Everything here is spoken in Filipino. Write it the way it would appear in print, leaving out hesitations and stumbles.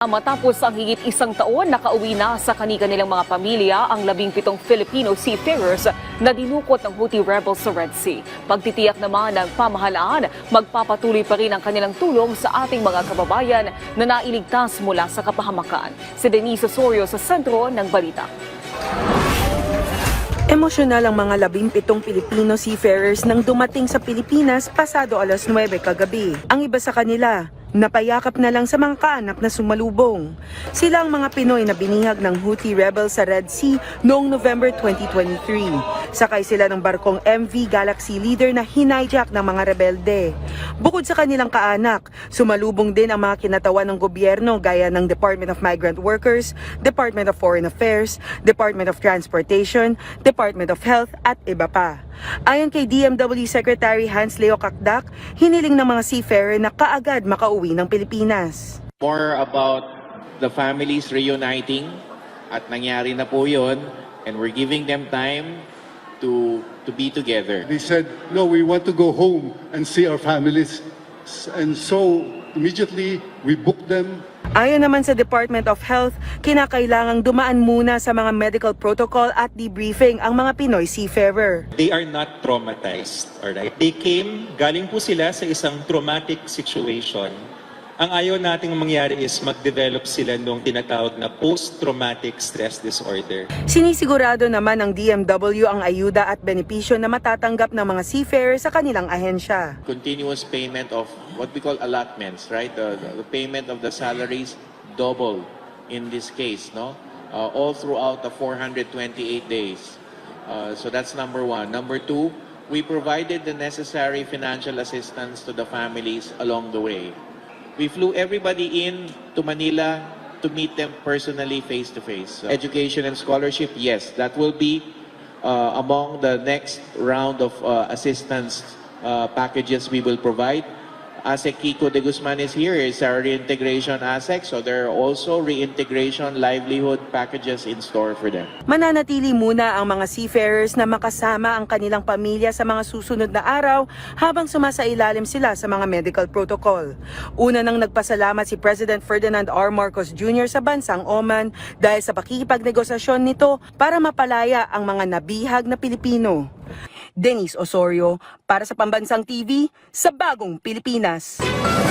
Matapos ang higit isang taon, nakauwi na sa kani-kanilang mga pamilya ang 17 Filipino seafarers na dinukot ng Houthi rebels sa Red Sea. Pagtitiyak naman ng pamahalaan, magpapatuloy pa rin ang kanilang tulong sa ating mga kababayan na nailigtas mula sa kapahamakan. Si Denise Osorio sa sentro ng balita. Emosyonal ang mga 17 Pilipino seafarers nang dumating sa Pilipinas pasado alas 9 kagabi. Ang iba sa kanila, napayakap na lang sa mga kaanak na sumalubong. Sila ang mga Pinoy na binihag ng Houthi rebels sa Red Sea noong November 2023. Sakay sila ng barkong MV Galaxy Leader na hinijak ng mga rebelde. Bukod sa kanilang kaanak, sumalubong din ang mga kinatawan ng gobyerno gaya ng Department of Migrant Workers, Department of Foreign Affairs, Department of Transportation, Department of Health at iba pa. Ayon kay DMW Secretary Hans Leo Kakdak, hiniling ng mga seafarer na kaagad makauwi ng Pilipinas. More about the families reuniting at nangyari na po yun and we're giving them time to be together. They said, no, we want to go home and see our families. And so immediately we booked them. Ayon naman sa Department of Health, kinakailangang dumaan muna sa mga medical protocol at debriefing ang mga Pinoy seafarer. They are not traumatized, alright? They came, galing po sila sa isang traumatic situation. Ang ayaw nating mangyari is mag-develop sila nung tinatawag na post-traumatic stress disorder. Sinisigurado naman ng DMW ang ayuda at benepisyo na matatanggap ng mga seafarer sa kanilang ahensya. Continuous payment of what we call allotments, right? The payment of the salaries double in this case, no? All throughout the 428 days. So that's number one. Number two, we provided the necessary financial assistance to the families along the way. We flew everybody in to Manila to meet them personally, face to face. Education and scholarship, yes, that will be among the next round of assistance packages we will provide. ASEC Kiko de Guzman is here, is our reintegration ASEC, so there are also reintegration livelihood packages in store for them. Mananatili muna ang mga seafarers na makasama ang kanilang pamilya sa mga susunod na araw habang sumasailalim sila sa mga medical protocol. Una nang nagpasalamat si President Ferdinand R. Marcos Jr. sa bansang Oman dahil sa pakikipagnegosasyon nito para mapalaya ang mga nabihag na Pilipino. Denise Osorio para sa Pambansang TV sa Bagong Pilipinas.